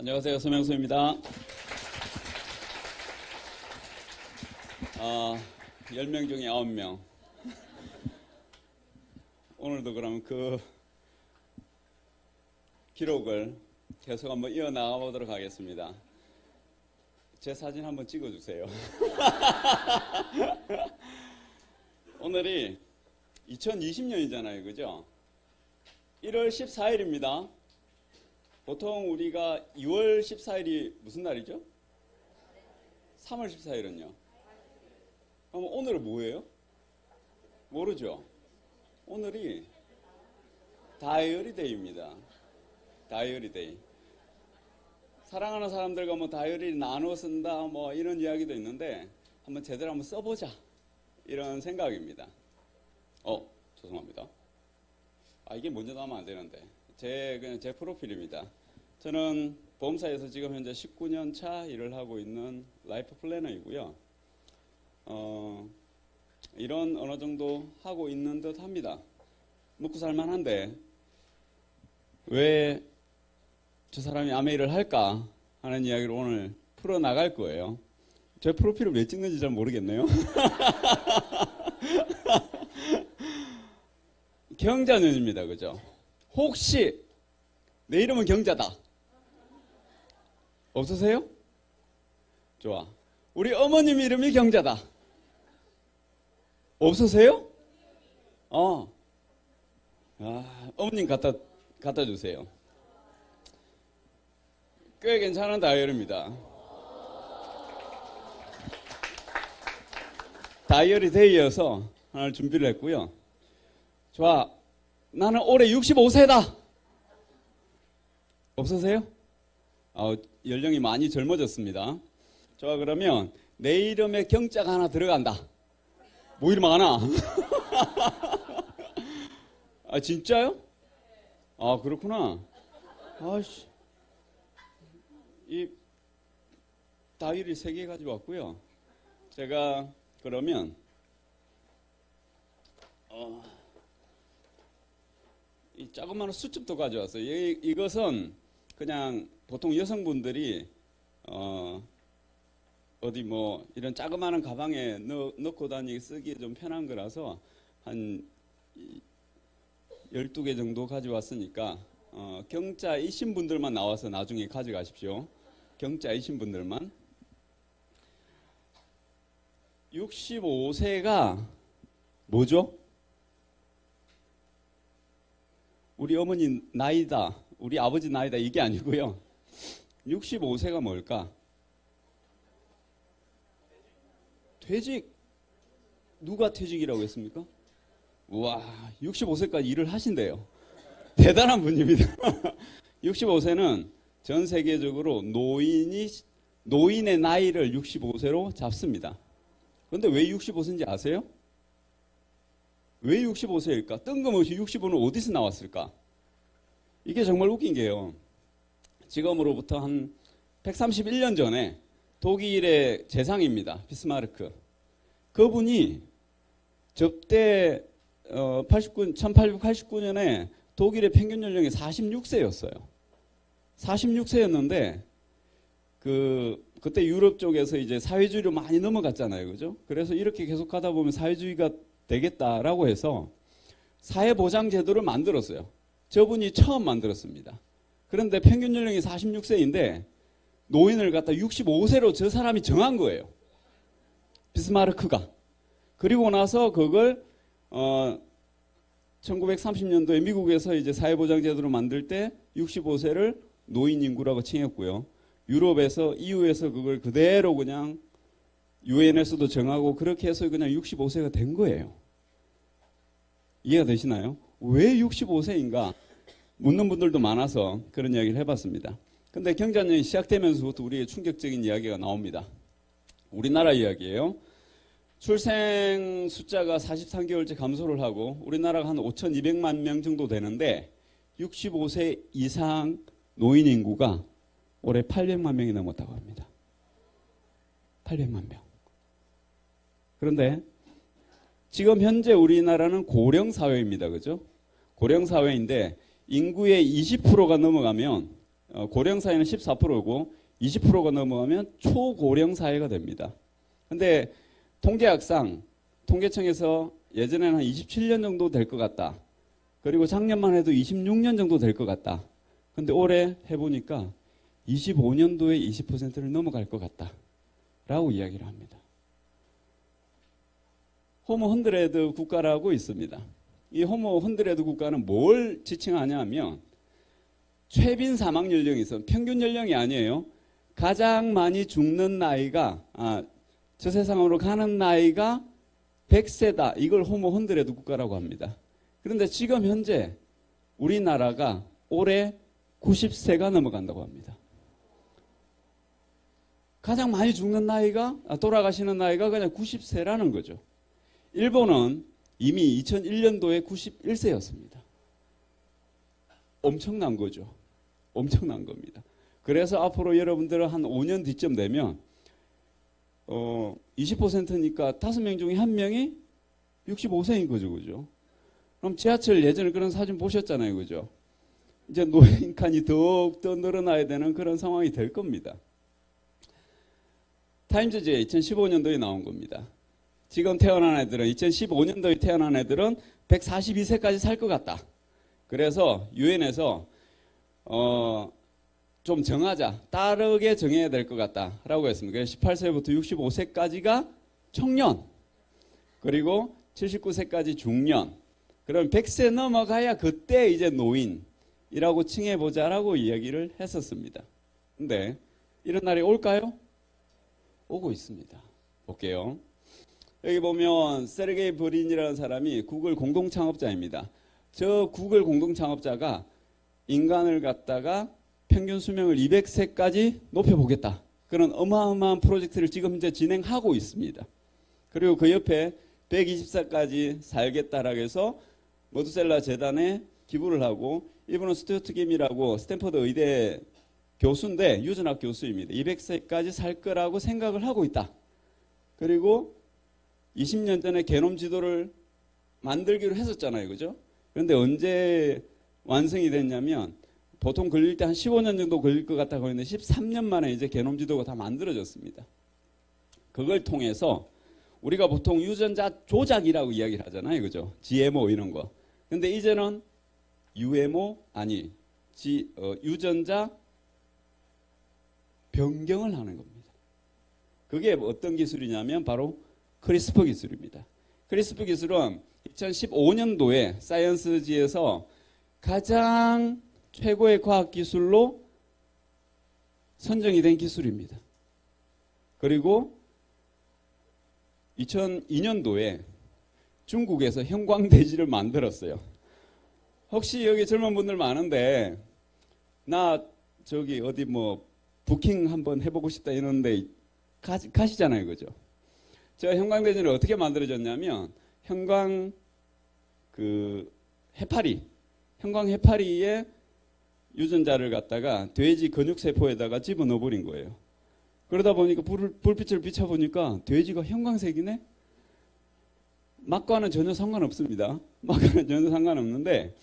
안녕하세요. 서명수입니다. 10명 중에 9명. 오늘도 그럼 그 기록을 계속 한번 이어나가 보도록 하겠습니다. 제 사진 한번 찍어주세요. 오늘이 2020년이잖아요. 그죠? 1월 14일입니다. 보통 우리가 2월 14일이 무슨 날이죠? 3월 14일은요? 그럼 오늘은 뭐예요? 모르죠? 오늘이 다이어리 데이입니다. 다이어리 데이. 사랑하는 사람들과 뭐 다이어리를 나누어 쓴다 뭐 이런 이야기도 있는데 한번 제대로 한번 써보자 이런 생각입니다. 죄송합니다. 이게 먼저 나오면 안 되는데 그냥 제 프로필입니다. 저는 보험사에서 지금 현재 19년 차 일을 하고 있는 라이프 플래너이고요. 이런 어느 정도 하고 있는 듯 합니다. 먹고 살만한데 왜 저 사람이 암의 일을 할까 하는 이야기를 오늘 풀어나갈 거예요. 제 프로필을 왜 찍는지 잘 모르겠네요. 경자년입니다. 그죠? 혹시 내 이름은 경자다. 없으세요? 좋아. 우리 어머님 이름이 경자다. 없으세요? 어머님 갖다 주세요. 꽤 괜찮은 다이어리입니다. 다이어리 데이여서 하나를 준비를 했고요. 좋아. 나는 올해 65세다. 없으세요? 연령이 많이 젊어졌습니다. 좋아. 그러면 내 이름에 경자가 하나 들어간다. 뭐 이름 하나? 진짜요? 그렇구나. 이 다이어리 3개 가지고 왔고요. 제가 그러면 이 조그마한 수첩도 가져왔어요. 이것은 그냥 보통 여성분들이 어디 뭐 이런 자그마한 가방에 넣고 다니기 쓰기 좀 편한 거라서 한 12개 정도 가져왔으니까 경자이신 분들만 나와서 나중에 가져가십시오. 경자이신 분들만. 65세가 뭐죠? 우리 어머니 나이다, 우리 아버지 나이다 이게 아니고요. 65세가 뭘까? 퇴직. 누가 퇴직이라고 했습니까? 우와, 65세까지 일을 하신대요. 대단한 분입니다. 65세는 전 세계적으로 노인의 나이를 65세로 잡습니다. 그런데 왜 65세인지 아세요? 왜 65세일까? 뜬금없이 65는 어디서 나왔을까? 이게 정말 웃긴 게요. 지금으로부터 한 131년 전에 독일의 재상입니다. 비스마르크. 그분이 저때 1889년에 독일의 평균 연령이 46세였어요. 46세였는데 그때 유럽 쪽에서 이제 사회주의로 많이 넘어갔잖아요. 그죠? 그래서 이렇게 계속 가다 보면 사회주의가 되겠다라고 해서 사회보장 제도를 만들었어요. 저분이 처음 만들었습니다. 그런데 평균 연령이 46세인데 노인을 갖다 65세로 저 사람이 정한 거예요. 비스마르크가. 그리고 나서 그걸 1930년도에 미국에서 이제 사회보장 제도를 만들 때 65세를 노인 인구라고 칭했고요. 유럽에서 EU에서 그걸 그대로 그냥 유엔에서도 정하고 그렇게 해서 그냥 65세가 된 거예요. 이해가 되시나요? 왜 65세인가? 묻는 분들도 많아서 그런 이야기를 해봤습니다. 근데 경자년이 시작되면서부터 우리의 충격적인 이야기가 나옵니다. 우리나라 이야기예요. 출생 숫자가 43개월째 감소를 하고 우리나라가 한 5,200만 명 정도 되는데 65세 이상 노인 인구가 올해 800만 명이 넘었다고 합니다. 800만 명. 그런데 지금 현재 우리나라는 고령 사회입니다. 그죠? 고령 사회인데 인구의 20%가 넘어가면 고령 사회는 14%고 20%가 넘어가면 초고령 사회가 됩니다. 근데 통계학상 통계청에서 예전에는 한 27년 정도 될 것 같다. 그리고 작년만 해도 26년 정도 될 것 같다. 근데 올해 해보니까 25년도에 20%를 넘어갈 것 같다. 라고 이야기를 합니다. 호모 헌드레드 국가라고 있습니다. 이 호모 헌드레드 국가는 뭘 지칭하냐 하면 최빈 사망 연령이 있어. 평균 연령이 아니에요. 가장 많이 죽는 나이가 저 세상으로 가는 나이가 100세다. 이걸 호모 헌드레드 국가라고 합니다. 그런데 지금 현재 우리나라가 올해 90세가 넘어간다고 합니다. 가장 많이 죽는 나이가 돌아가시는 나이가 그냥 90세라는 거죠. 일본은 이미 2001년도에 91세였습니다. 엄청난 거죠. 엄청난 겁니다. 그래서 앞으로 여러분들은 한 5년 뒤쯤 되면 20%니까 5명 중에 1명이 65세인 거죠. 그죠? 그럼 지하철 예전에 그런 사진 보셨잖아요. 그죠? 이제 노인 칸이 더욱더 늘어나야 되는 그런 상황이 될 겁니다. 타임즈지에 2015년도에 나온 겁니다. 지금 태어난 애들은 2015년도에 태어난 애들은 142세까지 살 것 같다. 그래서 유엔에서 좀 정하자. 다르게 정해야 될 것 같다라고 했습니다. 그래서 18세부터 65세까지가 청년, 그리고 79세까지 중년. 그럼 100세 넘어가야 그때 이제 노인이라고 칭해보자라고 이야기를 했었습니다. 근데 이런 날이 올까요? 오고 있습니다. 볼게요. 여기 보면 세르게이 브린이라는 사람이 구글 공동창업자입니다. 저 구글 공동창업자가 인간을 갖다가 평균 수명을 200세까지 높여보겠다. 그런 어마어마한 프로젝트를 지금 현재 진행하고 있습니다. 그리고 그 옆에 120세까지 살겠다라고 해서 머두셀라 재단에 기부를 하고, 이분은 스튜어트 김이라고 스탠퍼드 의대 교수인데 유전학 교수입니다. 200세까지 살 거라고 생각을 하고 있다. 그리고 20년 전에 게놈 지도를 만들기로 했었잖아요. 그죠? 그런데 언제 완성이 됐냐면 보통 걸릴 때 한 15년 정도 걸릴 것 같다고 했는데 13년 만에 이제 게놈 지도가 다 만들어졌습니다. 그걸 통해서 우리가 보통 유전자 조작이라고 이야기를 하잖아요. 그죠? GMO 이런 거. 근데 이제는 UMO 아니 유전자 변경을 하는 겁니다. 그게 어떤 기술이냐면 바로 크리스퍼 기술입니다. 크리스퍼 기술은 2015년도에 사이언스지에서 가장 최고의 과학 기술로 선정이 된 기술입니다. 그리고 2002년도에 중국에서 형광돼지를 만들었어요. 혹시 여기 젊은 분들 많은데 나 저기 어디 뭐 부킹 한번 해보고 싶다 이러는데 가시잖아요. 그죠? 저 형광돼지를 어떻게 만들어졌냐면 형광 해파리에 유전자를 갖다가 돼지 근육세포에다가 집어넣어 버린 거예요. 그러다 보니까 불빛을 비춰보니까 돼지가 형광색이네? 막과는 전혀 상관없습니다. 막과는 전혀 상관없는데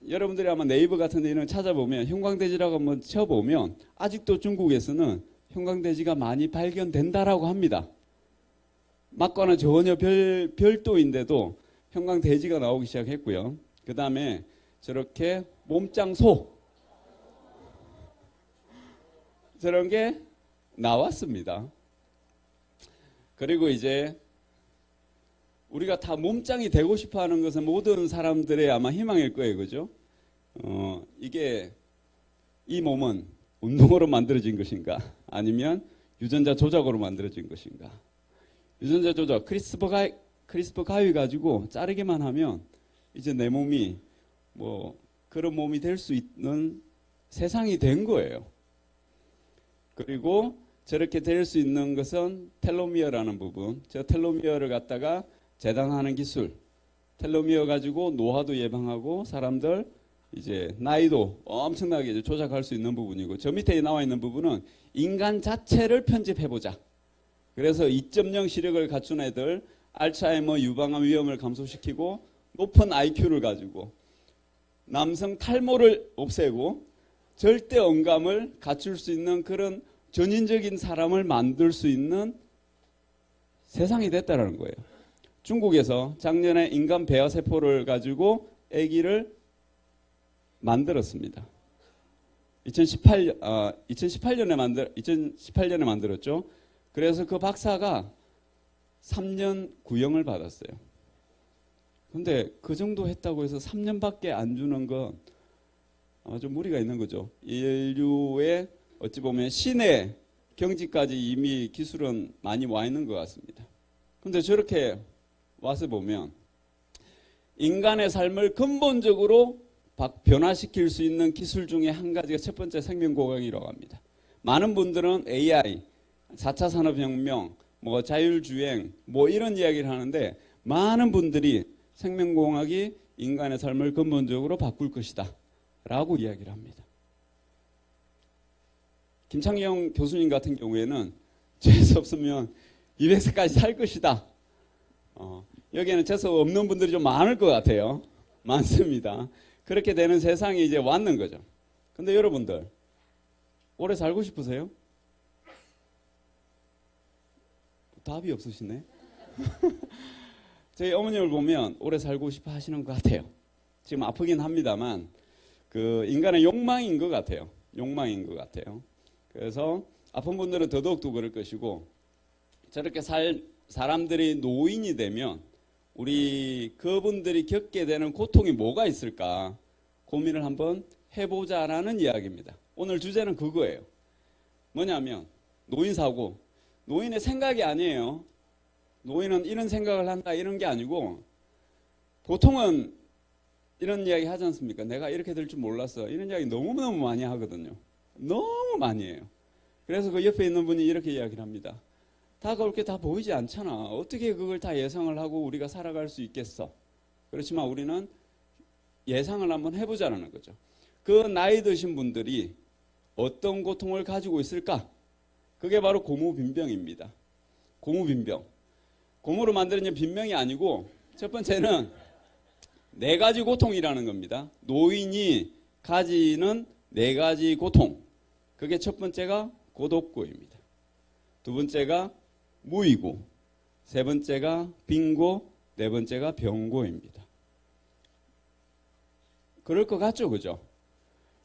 여러분들이 아마 네이버 같은 데 이런 찾아보면 형광돼지라고 한번 쳐보면 아직도 중국에서는 형광돼지가 많이 발견된다라고 합니다. 막과는 전혀 별도인데도 형광돼지가 나오기 시작했고요. 그 다음에 저렇게 몸짱소 저런 게 나왔습니다. 그리고 이제 우리가 다 몸짱이 되고 싶어 하는 것은 모든 사람들의 아마 희망일 거예요. 그죠? 이게 이 몸은 운동으로 만들어진 것인가? 아니면 유전자 조작으로 만들어진 것인가? 유전자 조작, 크리스퍼 가위 가지고 자르기만 하면 이제 내 몸이 뭐 그런 몸이 될 수 있는 세상이 된 거예요. 그리고 저렇게 될 수 있는 것은 텔로미어라는 부분, 저 텔로미어를 갖다가 재단하는 기술, 텔로미어 가지고 노화도 예방하고 사람들 이제 나이도 엄청나게 이제 조작할 수 있는 부분이고, 저 밑에 나와 있는 부분은 인간 자체를 편집해보자. 그래서 2.0 시력을 갖춘 애들, 알츠하이머 유방암 위험을 감소시키고 높은 IQ를 가지고 남성 탈모를 없애고 절대 언감을 갖출 수 있는 그런 전인적인 사람을 만들 수 있는 세상이 됐다는 거예요. 중국에서 작년에 인간 배아 세포를 가지고 아기를 만들었습니다. 2018년에 만들었죠. 그래서 그 박사가 3년 구형을 받았어요. 근데 그 정도 했다고 해서 3년밖에 안 주는 건 좀 무리가 있는 거죠. 인류의 어찌 보면 신의 경지까지 이미 기술은 많이 와 있는 것 같습니다. 근데 저렇게 와서 보면 인간의 삶을 근본적으로 변화시킬 수 있는 기술 중에 한 가지가 첫 번째 생명공학이라고 합니다. 많은 분들은 AI, 4차 산업혁명, 뭐 자율주행, 뭐 이런 이야기를 하는데 많은 분들이 생명공학이 인간의 삶을 근본적으로 바꿀 것이다 라고 이야기를 합니다. 김창경 교수님 같은 경우에는 재수 없으면 200세까지 살 것이다. 여기에는 재수 없는 분들이 좀 많을 것 같아요. 많습니다. 그렇게 되는 세상이 이제 왔는 거죠. 근데 여러분들 오래 살고 싶으세요? 답이 없으시네. 저희 어머님을 보면 오래 살고 싶어 하시는 것 같아요. 지금 아프긴 합니다만 그 인간의 욕망인 것 같아요. 욕망인 것 같아요. 그래서 아픈 분들은 더더욱더 그럴 것이고 저렇게 사람들이 노인이 되면 우리 그분들이 겪게 되는 고통이 뭐가 있을까 고민을 한번 해보자라는 이야기입니다. 오늘 주제는 그거예요. 뭐냐면 노인사고, 노인의 생각이 아니에요. 노인은 이런 생각을 한다 이런 게 아니고 보통은 이런 이야기 하지 않습니까? 내가 이렇게 될 줄 몰랐어. 이런 이야기 너무너무 많이 하거든요. 너무 많이 해요. 그래서 그 옆에 있는 분이 이렇게 이야기를 합니다. 다가올 게 다 보이지 않잖아. 어떻게 그걸 다 예상을 하고 우리가 살아갈 수 있겠어? 그렇지만 우리는 예상을 한번 해보자는 거죠. 그 나이 드신 분들이 어떤 고통을 가지고 있을까? 그게 바로 고무빈병입니다. 고무빈병. 고무로 만드는 빈병이 아니고 첫 번째는 4가지 고통이라는 겁니다. 노인이 가지는 4가지 고통. 그게 첫 번째가 고독고입니다. 두 번째가 무이고, 세 번째가 빈고, 네 번째가 병고입니다. 그럴 것 같죠, 그죠?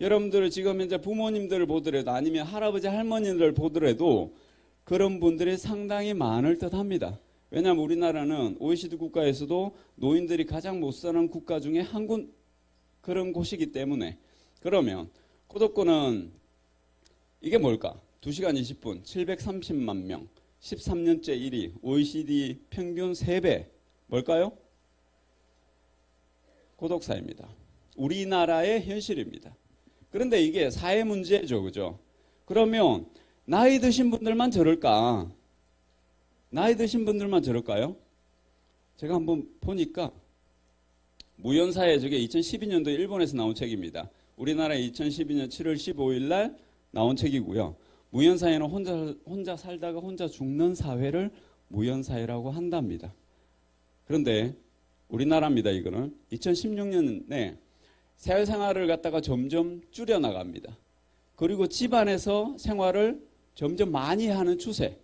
여러분들 지금 이제 부모님들을 보더라도 아니면 할아버지 할머니들을 보더라도 그런 분들이 상당히 많을 듯합니다. 왜냐하면 우리나라는 OECD 국가에서도 노인들이 가장 못 사는 국가 중에 한 그런 곳이기 때문에. 그러면 고독고는 이게 뭘까? 2시간 20분 730만 명 13년째 1위 OECD 평균 3배 뭘까요? 고독사입니다. 우리나라의 현실입니다. 그런데 이게 사회 문제죠, 그죠? 그러면 나이 드신 분들만 저럴까? 나이 드신 분들만 저럴까요? 제가 한번 보니까 무연사의 저게 2012년도 일본에서 나온 책입니다. 우리나라 2012년 7월 15일 날 나온 책이고요. 무연사회는 혼자 살다가 혼자 죽는 사회를 무연사회라고 한답니다. 그런데 우리나라입니다. 이거는 2016년에 사회생활을 갖다가 점점 줄여나갑니다. 그리고 집안에서 생활을 점점 많이 하는 추세.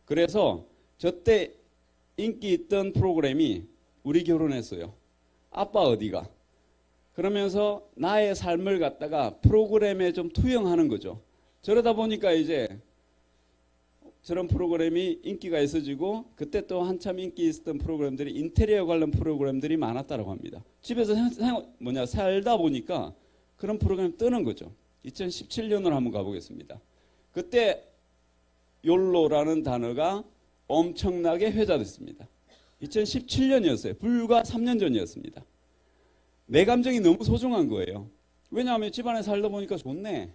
그래서 저때 인기 있던 프로그램이 우리 결혼했어요. 아빠 어디가? 그러면서 나의 삶을 갖다가 프로그램에 좀 투영하는 거죠. 저러다 보니까 이제 저런 프로그램이 인기가 있어지고 그때 또 한참 인기 있었던 프로그램들이 인테리어 관련 프로그램들이 많았다고 합니다. 집에서 살다 보니까 그런 프로그램 뜨는 거죠. 2017년으로 한번 가보겠습니다. 그때 욜로라는 단어가 엄청나게 회자됐습니다. 2017년이었어요. 불과 3년 전이었습니다. 내 감정이 너무 소중한 거예요. 왜냐하면 집안에 살다 보니까 좋네.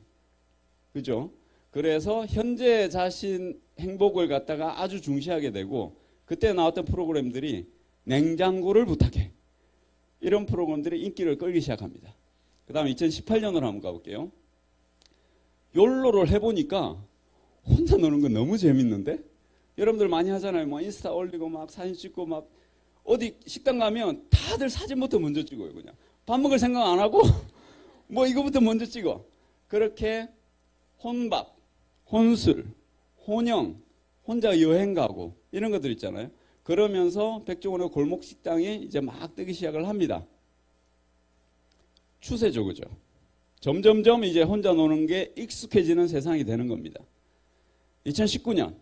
그죠? 그래서 현재 자신 행복을 갖다가 아주 중시하게 되고 그때 나왔던 프로그램들이 냉장고를 부탁해. 이런 프로그램들이 인기를 끌기 시작합니다. 그 다음에 2018년으로 한번 가볼게요. 욜로를 해보니까 혼자 노는 건 너무 재밌는데? 여러분들 많이 하잖아요. 뭐 인스타 올리고 막 사진 찍고 막 어디 식당 가면 다들 사진부터 먼저 찍어요. 그냥 밥 먹을 생각 안 하고 뭐 이거부터 먼저 찍어. 그렇게 혼밥, 혼술, 혼영, 혼자 여행 가고 이런 것들 있잖아요. 그러면서 백종원의 골목 식당이 이제 막 뜨기 시작을 합니다. 추세죠, 그죠? 점점점 이제 혼자 노는 게 익숙해지는 세상이 되는 겁니다. 2019년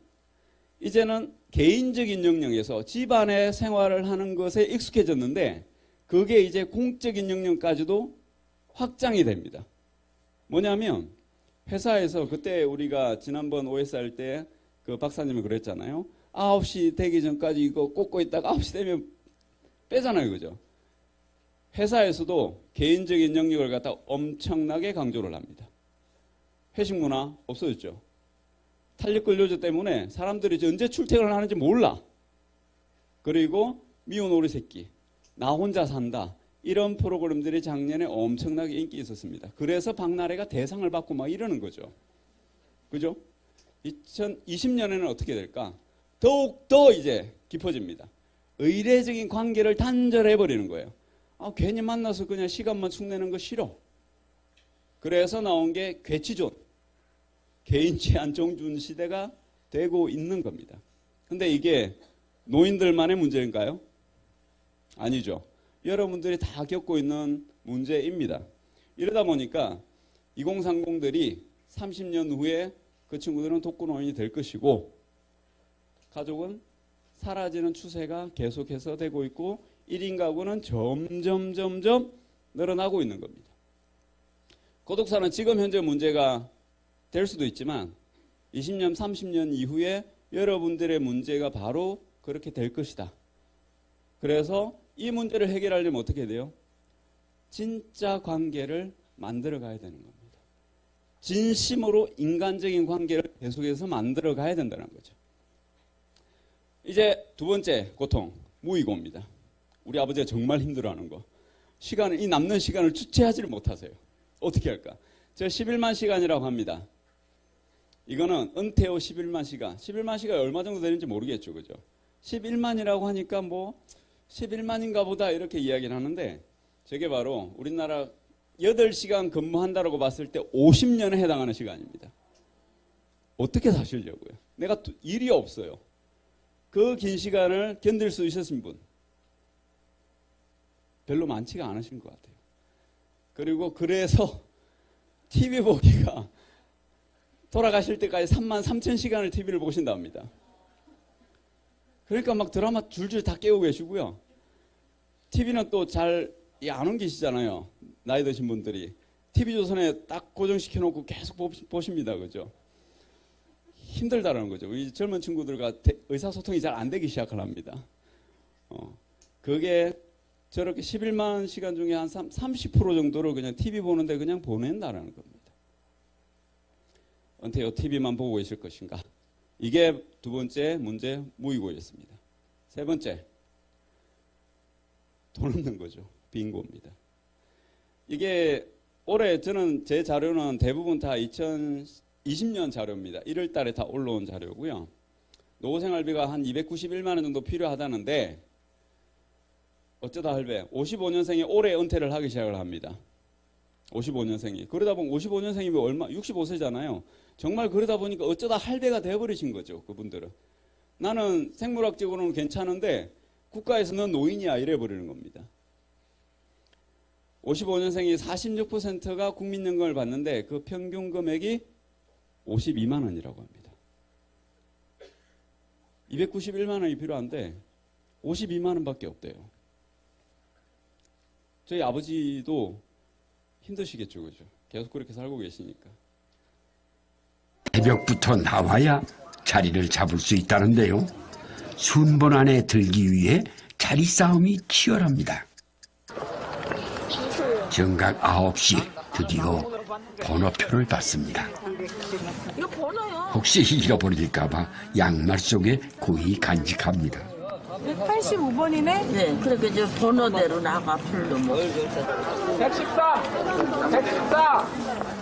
이제는 개인적인 영역에서 집안의 생활을 하는 것에 익숙해졌는데 그게 이제 공적인 영역까지도 확장이 됩니다. 뭐냐면 회사에서 그때 우리가 지난번 OS 할 때 그 박사님이 그랬잖아요. 9시 되기 전까지 이거 꽂고 있다가 9시 되면 빼잖아요, 그죠? 회사에서도 개인적인 영역을 갖다 엄청나게 강조를 합니다. 회식 문화 없어졌죠. 탄력 근로제 때문에 사람들이 언제 출퇴근을 하는지 몰라. 그리고 미운 오리 새끼, 나 혼자 산다. 이런 프로그램들이 작년에 엄청나게 인기 있었습니다. 그래서 박나래가 대상을 받고 막 이러는 거죠. 그죠? 2020년에는 어떻게 될까? 더욱더 이제 깊어집니다. 의례적인 관계를 단절해버리는 거예요. 괜히 만나서 그냥 시간만 축내는 거 싫어. 그래서 나온 게 괴치존, 개인 제한 종준 시대가 되고 있는 겁니다. 근데 이게 노인들만의 문제인가요? 아니죠. 여러분들이 다 겪고 있는 문제입니다. 이러다 보니까 2030들이 30년 후에 그 친구들은 독거노인이 될 것이고 가족은 사라지는 추세가 계속해서 되고 있고 1인 가구는 점점 늘어나고 있는 겁니다. 고독사는 지금 현재 문제가 될 수도 있지만 20년, 30년 이후에 여러분들의 문제가 바로 그렇게 될 것이다. 그래서 이 문제를 해결하려면 어떻게 돼요? 진짜 관계를 만들어 가야 되는 겁니다. 진심으로 인간적인 관계를 계속해서 만들어 가야 된다는 거죠. 이제 두 번째 고통, 무이고입니다. 우리 아버지가 정말 힘들어하는 거. 이 남는 시간을 주체하지를 못하세요. 어떻게 할까? 제가 11만 시간이라고 합니다. 이거는 은퇴 후 11만 시간. 11만 시간이 얼마 정도 되는지 모르겠죠. 그죠? 11만이라고 하니까 11만인가 보다 이렇게 이야기를 하는데 저게 바로 우리나라 8시간 근무한다라고 봤을 때 50년에 해당하는 시간입니다. 어떻게 사시려고요? 내가 일이 없어요. 그 긴 시간을 견딜 수 있으신 분 별로 많지가 않으신 것 같아요. 그리고 그래서 TV 보기가 돌아가실 때까지 3만 3천 시간을 TV를 보신답니다. 그러니까 막 드라마 줄줄 다 깨우고 계시고요. TV는 또 잘 안 옮기시잖아요. 나이 드신 분들이. TV조선에 딱 고정시켜 놓고 계속 보십니다. 그죠? 힘들다라는 거죠. 이 젊은 친구들과 의사소통이 잘 안 되기 시작을 합니다. 그게 저렇게 11만 시간 중에 한 30% 정도를 그냥 TV 보는데 그냥 보낸다라는 겁니다. 언제 요 TV만 보고 계실 것인가? 이게 두 번째 문제, 무이고였습니다. 세 번째, 돈 없는 거죠. 빈고입니다. 이게 올해 저는 제 자료는 대부분 다 2020년 자료입니다. 1월 달에 다 올라온 자료고요. 노후생활비가 한 291만 원 정도 필요하다는데 어쩌다 할배 55년생이 올해 은퇴를 하기 시작을 합니다. 55년생이. 그러다 보면 55년생이면 얼마? 65세잖아요. 정말 그러다 보니까 어쩌다 할배가 되어버리신 거죠. 그분들은. 나는 생물학적으로는 괜찮은데 국가에서 넌 노인이야 이래버리는 겁니다. 55년생이 46%가 국민연금을 받는데 그 평균 금액이 52만 원이라고 합니다. 291만 원이 필요한데 52만 원밖에 없대요. 저희 아버지도 힘드시겠죠, 그죠? 계속 그렇게 살고 계시니까. 새벽부터 나와야 자리를 잡을 수 있다는데요. 순번 안에 들기 위해 자리 싸움이 치열합니다. 정각 9시 드디어 번호표를 받습니다. 혹시 잃어버릴까봐 양말 속에 고이 간직합니다. 85번이네? 네, 그렇게 저 번호대로 나가 부르면. 114!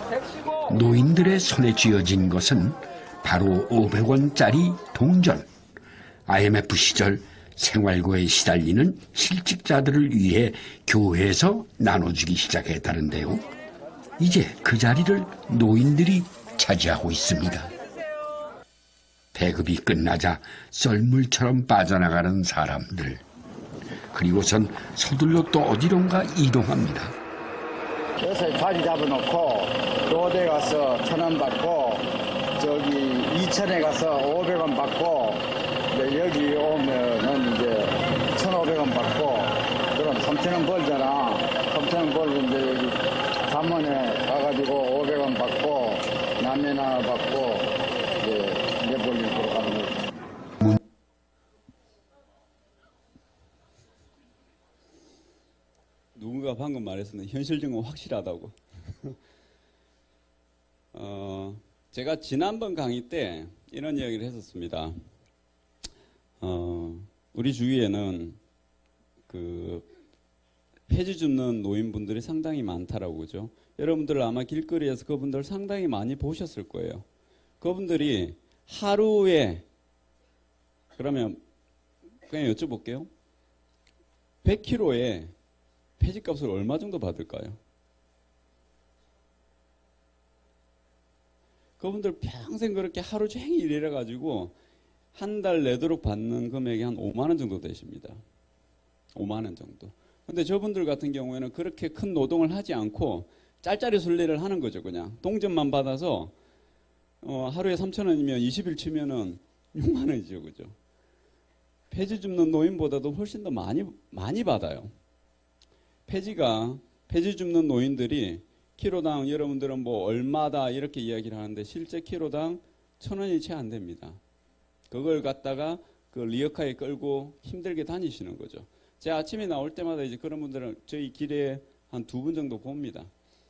115! 노인들의 손에 쥐어진 것은 바로 500원짜리 동전. IMF 시절 생활고에 시달리는 실직자들을 위해 교회에서 나눠주기 시작했다는데요. 이제 그 자리를 노인들이 차지하고 있습니다. 배급이 끝나자 썰물처럼 빠져나가는 사람들. 그리고선 서둘러 또 어디론가 이동합니다. 그래서 자리 잡아놓고 로데 가서 1,000원 받고 저기 2천에 가서 500원 받고 여기 오면은 이제 1,500원 받고 그럼 3,000원 벌잖아. 3,000원 벌고 이제 여기 담원에 가가지고 500원 받고 라면 하나 받고 이제 내벌리고 가는 거지. 누군가 방금 말했었는데 현실적인 확실하다고. 제가 지난번 강의 때 이런 이야기를 했었습니다. 우리 주위에는 그 폐지 줍는 노인분들이 상당히 많다라고 그죠. 여러분들 아마 길거리에서 그분들 상당히 많이 보셨을 거예요. 그분들이 하루에 그러면 그냥 여쭤볼게요. 100kg에 폐지값을 얼마 정도 받을까요? 그분들 평생 그렇게 하루 종일 일해가지고 한 달 내도록 받는 금액이 한 5만 원 정도 되십니다. 5만 원 정도. 근데 저분들 같은 경우에는 그렇게 큰 노동을 하지 않고 짤짤이 순리를 하는 거죠. 그냥 동전만 받아서 하루에 3,000원이면 20일 치면은 6만 원이죠. 그죠? 폐지 줍는 노인보다도 훨씬 더 많이 받아요. 폐지 줍는 노인들이 키로당 여러분들은 뭐 얼마다 이렇게 이야기를 하는데 실제 키로당 1,000원이 채 안 됩니다. 그걸 갖다가 그 리어카에 끌고 힘들게 다니시는 거죠. 제가 아침에 나올 때마다 이제 그런 분들은 저희 길에 한 2분 정도 봅니다.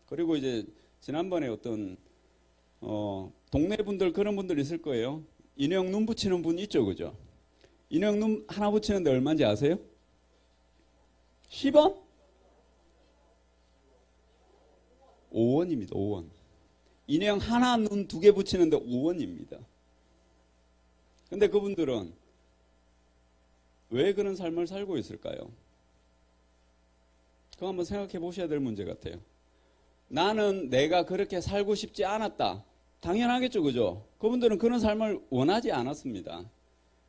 그리고 이제 지난번에 어떤 동네 분들 그런 분들 있을 거예요. 인형 눈 붙이는 분 있죠, 그죠? 인형 눈 하나 붙이는데 얼마인지 아세요? 10원? 5원입니다. 5원. 인형 하나 눈 2개 붙이는데 5원입니다. 근데 그분들은 왜 그런 삶을 살고 있을까요? 그거 한번 생각해 보셔야 될 문제 같아요. 나는 내가 그렇게 살고 싶지 않았다. 당연하겠죠, 그죠? 그분들은 그런 삶을 원하지 않았습니다.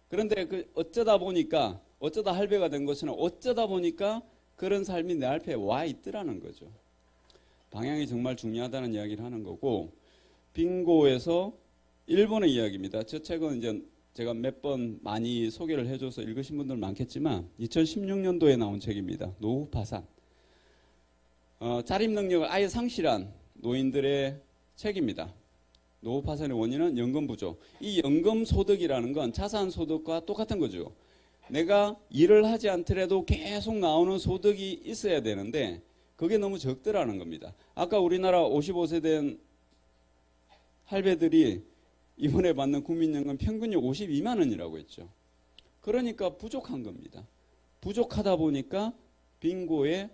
그런데 어쩌다 할배가 된 것처럼 어쩌다 보니까 그런 삶이 내 앞에 와 있더라는 거죠. 방향이 정말 중요하다는 이야기를 하는 거고, 빙고에서 일본의 이야기입니다. 저 책은 이제 제가 몇 번 많이 소개를 해줘서 읽으신 분들 많겠지만 2016년도에 나온 책입니다. 노후 파산. 자립 능력을 아예 상실한 노인들의 책입니다. 노후 파산의 원인은 연금 부족. 이 연금 소득이라는 건 자산 소득과 똑같은 거죠. 내가 일을 하지 않더라도 계속 나오는 소득이 있어야 되는데 그게 너무 적더라는 겁니다. 아까 우리나라 55세 된 할배들이 이번에 받는 국민연금 평균이 52만 원이라고 했죠. 그러니까 부족한 겁니다. 부족하다 보니까 빙고에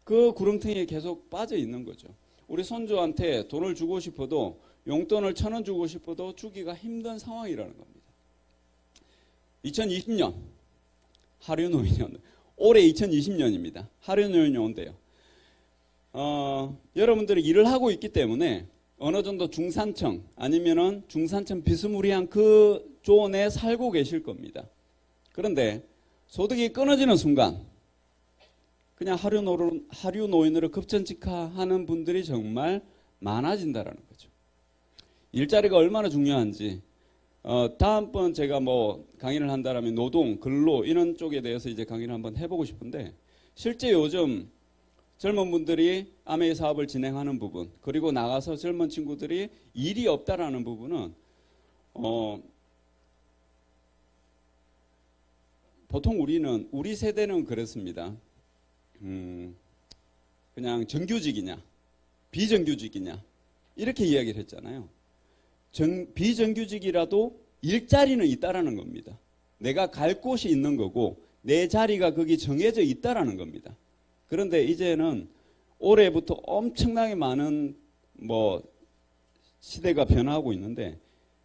그 구렁텅이에 계속 빠져 있는 거죠. 우리 손주한테 돈을 주고 싶어도 용돈을 1,000원 주고 싶어도 주기가 힘든 상황이라는 겁니다. 2020년 하류노인이 온다. 올해 2020년입니다. 하류노인이 온대요. 여러분들이 일을 하고 있기 때문에 어느 정도 중산층 아니면은 중산층 비스무리한 그 존에 살고 계실 겁니다. 그런데 소득이 끊어지는 순간 그냥 하류 노인으로 급전직하하는 분들이 정말 많아진다라는 거죠. 일자리가 얼마나 중요한지 다음번 제가 뭐 강의를 한다라면 노동, 근로 이런 쪽에 대해서 이제 강의를 한번 해보고 싶은데 실제 요즘 젊은 분들이 아메이 사업을 진행하는 부분 그리고 나가서 젊은 친구들이 일이 없다라는 부분은 보통 우리 세대는 그랬습니다. 그냥 정규직이냐 비정규직이냐 이렇게 이야기를 했잖아요. 비정규직이라도 일자리는 있다라는 겁니다. 내가 갈 곳이 있는 거고 내 자리가 거기 정해져 있다라는 겁니다. 그런데 이제는 올해부터 엄청나게 많은 시대가 변화하고 있는데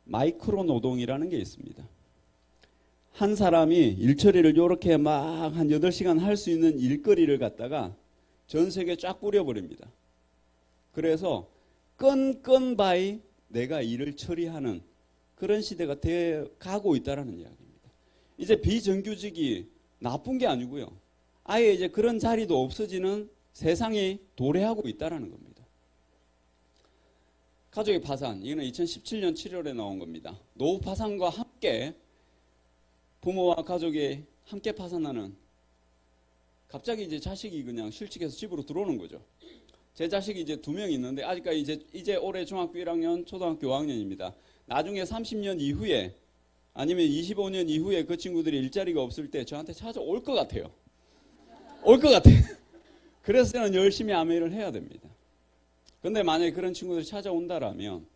마이크로 노동이라는 게 있습니다. 한 사람이 일처리를 이렇게 막 한 8시간 할 수 있는 일거리를 갖다가 전 세계에 쫙 뿌려버립니다. 그래서 건건바이 내가 일을 처리하는 그런 시대가 돼 가고 있다라는 이야기입니다. 이제 비정규직이 나쁜 게 아니고요. 아예 이제 그런 자리도 없어지는 세상이 도래하고 있다라는 겁니다. 가족의 파산, 이거는 2017년 7월에 나온 겁니다. 노후 파산과 함께 부모와 가족이 함께 파산하는, 갑자기 이제 자식이 그냥 실직해서 집으로 들어오는 거죠. 제 자식이 이제 2명 있는데 아직까지 이제 올해 중학교 1학년, 초등학교 5학년입니다. 나중에 30년 이후에 아니면 25년 이후에 그 친구들이 일자리가 없을 때 저한테 찾아올 것 같아요. 올 것 같아요. 그래서 저는 열심히 아메이를 해야 됩니다. 근데 만약에 그런 친구들이 찾아온다라면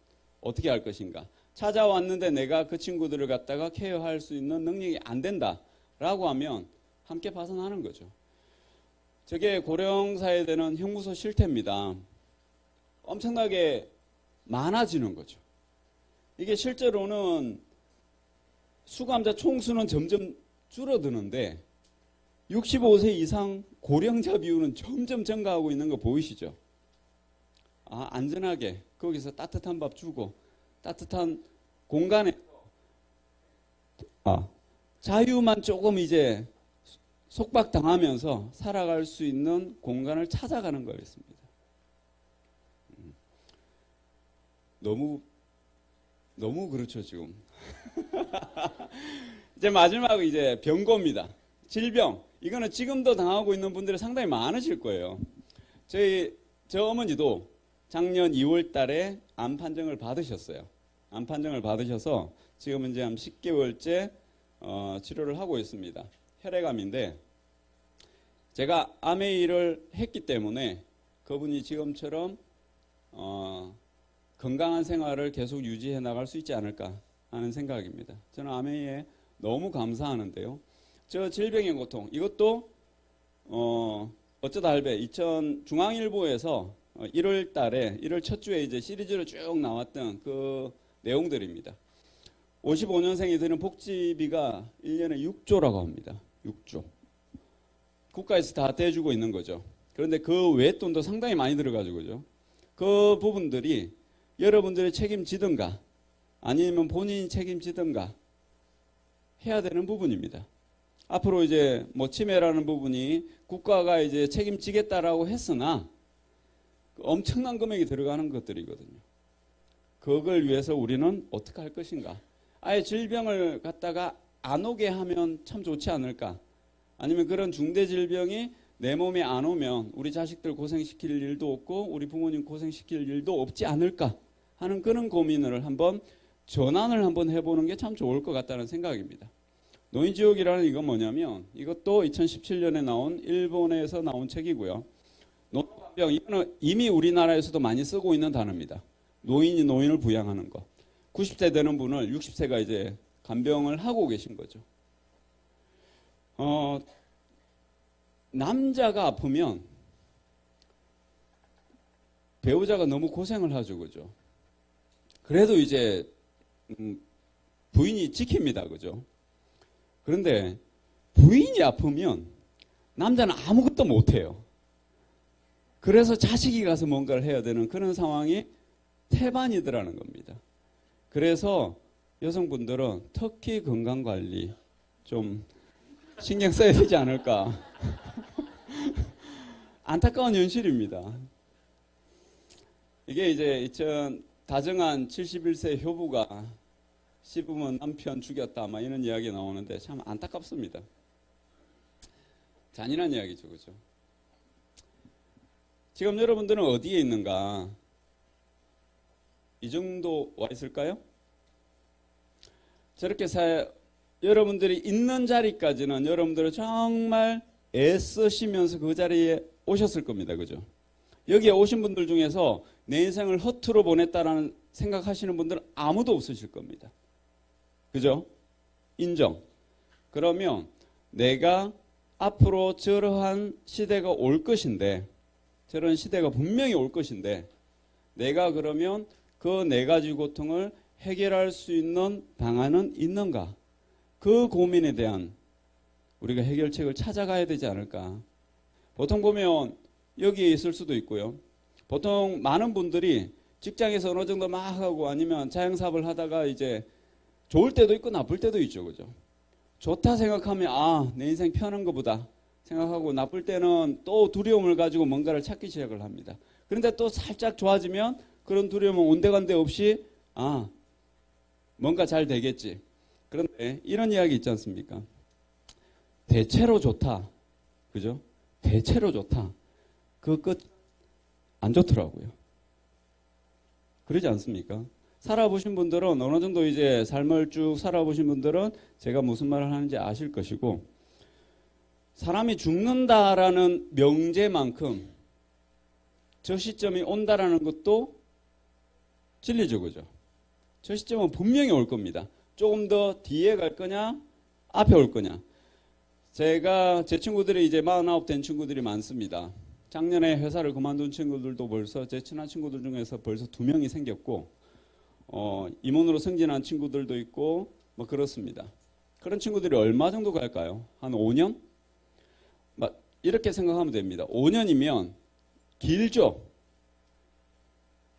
어떻게 할 것인가? 찾아왔는데 내가 그 친구들을 갖다가 케어할 수 있는 능력이 안 된다라고 하면 함께 파산하는 거죠. 저게 고령사에 되는 형무소 실태입니다. 엄청나게 많아지는 거죠. 이게 실제로는 수감자 총수는 점점 줄어드는데 65세 이상 고령자 비율은 점점 증가하고 있는 거 보이시죠? 안전하게 거기서 따뜻한 밥 주고 따뜻한 공간에 자유만 조금 이제 속박당하면서 살아갈 수 있는 공간을 찾아가는 거였습니다. 너무 그렇죠 지금. 이제 마지막 이제 병고입니다. 질병. 이거는 지금도 당하고 있는 분들이 상당히 많으실 거예요. 저 어머니도 작년 2월 달에 암 판정을 받으셨어요. 암 판정을 받으셔서 지금은 이제 한 10개월째 치료를 하고 있습니다. 혈액암인데 제가 암웨이를 했기 때문에 그분이 지금처럼 건강한 생활을 계속 유지해 나갈 수 있지 않을까 하는 생각입니다. 저는 암웨이에 너무 감사하는데요. 저 질병의 고통, 이것도 어쩌다 할배 중앙일보에서 1월 달에 1월 첫 주에 이제 시리즈로 쭉 나왔던 그 내용들입니다. 55년생이 드는 복지비가 1년에 6조라고 합니다. 6조. 국가에서 다 대주고 있는 거죠. 그런데 그 외 돈도 상당히 많이 들어가지고죠. 그 부분들이 여러분들이 책임지든가 아니면 본인이 책임지든가 해야 되는 부분입니다. 앞으로 이제 뭐 치매라는 부분이 국가가 이제 책임지겠다라고 했으나 엄청난 금액이 들어가는 것들이거든요. 그걸 위해서 우리는 어떻게 할 것인가? 아예 질병을 갖다가 안 오게 하면 참 좋지 않을까? 아니면 그런 중대 질병이 내 몸에 안 오면 우리 자식들 고생시킬 일도 없고 우리 부모님 고생시킬 일도 없지 않을까 하는 그런 고민을 한번 전환을 한번 해보는 게 참 좋을 것 같다는 생각입니다. 노인지옥이라는 이건 뭐냐면 이것도 2017년에 나온 일본에서 나온 책이고요. 노인간병, 이거는 이미 우리나라에서도 많이 쓰고 있는 단어입니다. 노인이 노인을 부양하는 것. 90세 되는 분을 60세가 이제 간병을 하고 계신 거죠. 남자가 아프면 배우자가 너무 고생을 하죠, 그죠? 그래도 이제 부인이 지킵니다, 그죠? 그런데 부인이 아프면 남자는 아무것도 못해요. 그래서 자식이 가서 뭔가를 해야 되는 그런 상황이 태반이더라는 겁니다. 그래서 여성분들은 특히 건강관리 좀 신경 써야 되지 않을까. 안타까운 현실입니다. 이게 이제 다정한 71세 효부가 씹으면 남편 죽였다 막 이런 이야기 나오는데 참 안타깝습니다. 잔인한 이야기죠, 그죠? 지금 여러분들은 어디에 있는가? 이 정도 와 있을까요? 저렇게 여러분들이 있는 자리까지는 여러분들은 정말 애쓰시면서 그 자리에 오셨을 겁니다. 그죠? 여기에 오신 분들 중에서 내 인생을 허투루 보냈다라는 생각하시는 분들은 아무도 없으실 겁니다. 그죠? 인정. 그러면 내가 앞으로 저러한 시대가 올 것인데, 저런 시대가 분명히 올 것인데, 내가 그러면 그 네 가지 고통을 해결할 수 있는 방안은 있는가? 그 고민에 대한 우리가 해결책을 찾아가야 되지 않을까? 보통 보면 여기에 있을 수도 있고요. 보통 많은 분들이 직장에서 어느 정도 막 하고 아니면 자영사업을 하다가 이제 좋을 때도 있고 나쁠 때도 있죠. 그죠? 좋다 생각하면 아, 내 인생 편한 것보다 생각하고 나쁠 때는 또 두려움을 가지고 뭔가를 찾기 시작을 합니다. 그런데 또 살짝 좋아지면 그런 두려움은 온데간데 없이 아, 뭔가 잘 되겠지. 그런데 이런 이야기 있지 않습니까? 대체로 좋다. 그죠? 대체로 좋다. 그 끝 안 좋더라고요. 그러지 않습니까? 살아보신 분들은 어느 정도 이제 삶을 쭉 살아보신 분들은 제가 무슨 말을 하는지 아실 것이고, 사람이 죽는다라는 명제만큼 저 시점이 온다라는 것도 진리죠. 그죠? 저 시점은 분명히 올 겁니다. 조금 더 뒤에 갈 거냐, 앞에 올 거냐. 제가 제 친구들이 이제 49 된 친구들이 많습니다. 작년에 회사를 그만둔 친구들도 벌써 제 친한 친구들 중에서 벌써 2명이 생겼고, 임원으로 승진한 친구들도 있고, 뭐 그렇습니다. 그런 친구들이 얼마 정도 갈까요? 한 5년? 이렇게 생각하면 됩니다. 5년이면 길죠?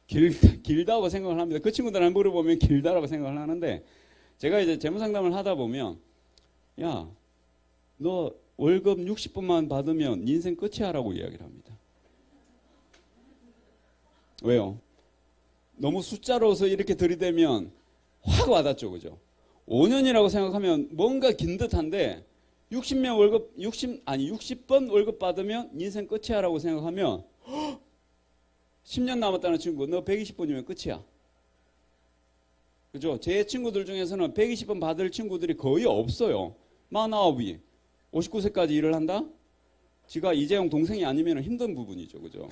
길다고 생각을 합니다. 그 친구들한테 물어보면 길다라고 생각을 하는데, 제가 이제 재무상담을 하다 보면, 야, 너 월급 60분만 받으면 인생 끝이야 라고 이야기를 합니다. 왜요? 너무 숫자로서 이렇게 들이대면 확 와닿죠. 그죠? 5년이라고 생각하면 뭔가 긴 듯한데 60번 월급 받으면 인생 끝이야 라고 생각하면 10년 남았다는 친구, 너 120번이면 끝이야. 그죠? 제 친구들 중에서는 120번 받을 친구들이 거의 없어요. 49이 59세까지 일을 한다? 지가 이재용 동생이 아니면 힘든 부분이죠. 그죠?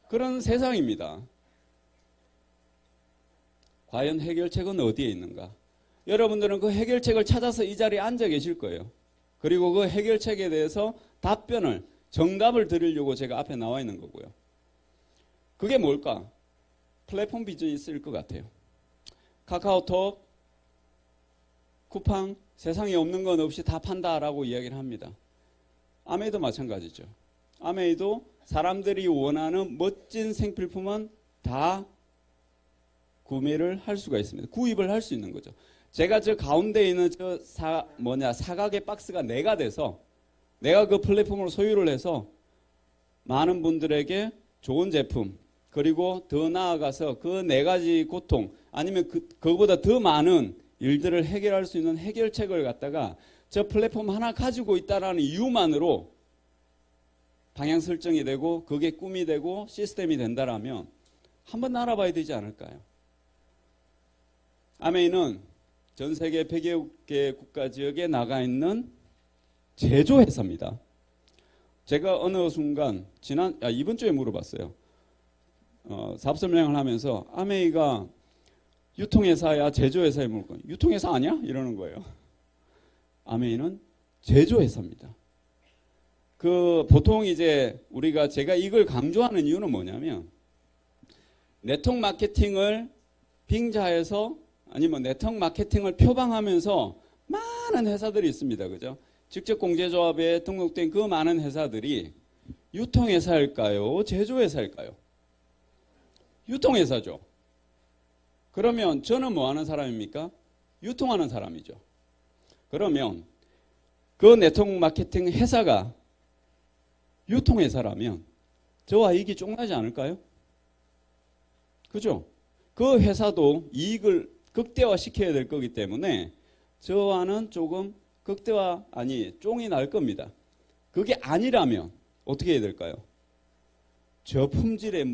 그런 세상입니다. 과연 해결책은 어디에 있는가? 여러분들은 그 해결책을 찾아서 이 자리에 앉아 계실 거예요. 그리고 그 해결책에 대해서 답변을, 정답을 드리려고 제가 앞에 나와 있는 거고요. 그게 뭘까? 플랫폼 비즈니스일 것 같아요. 카카오톡, 쿠팡, 세상에 없는 건 없이 다 판다라고 이야기를 합니다. 아메이도 마찬가지죠. 아메이도 사람들이 원하는 멋진 생필품은 다 구매를 할 수가 있습니다. 구입을 할 수 있는 거죠. 제가 저 가운데 있는 저 사각의 박스가 내가 돼서 내가 그 플랫폼을 소유를 해서 많은 분들에게 좋은 제품, 그리고 더 나아가서 그 4가지 고통, 아니면 그거보다 더 많은 일들을 해결할 수 있는 해결책을 갖다가 저 플랫폼 하나 가지고 있다라는 이유만으로 방향 설정이 되고 그게 꿈이 되고 시스템이 된다라면 한번 알아봐야 되지 않을까요? 아메이는 전 세계 100여 개 국가 지역에 나가 있는 제조회사입니다. 제가 어느 순간 이번 주에 물어봤어요. 사업 설명을 하면서 아메이가 유통회사야 제조회사에 물고 유통회사 아니야? 이러는 거예요. 아메이는 제조회사입니다. 보통 이제 제가 이걸 강조하는 이유는 뭐냐면 네트워크 마케팅을 빙자해서 아니면 네트워크 마케팅을 표방하면서 많은 회사들이 있습니다. 그죠? 직접 공제조합에 등록된 그 많은 회사들이 유통회사일까요? 제조회사일까요? 유통회사죠. 그러면 저는 뭐 하는 사람입니까? 유통하는 사람이죠. 그러면 그 네트워크 마케팅 회사가 유통회사라면 저와 이익이 쫑나지 않을까요? 그죠? 그 회사도 이익을 극대화시켜야 될 거기 때문에 저와는 조금 쫑이 날 겁니다. 그게 아니라면 어떻게 해야 될까요? 저품질의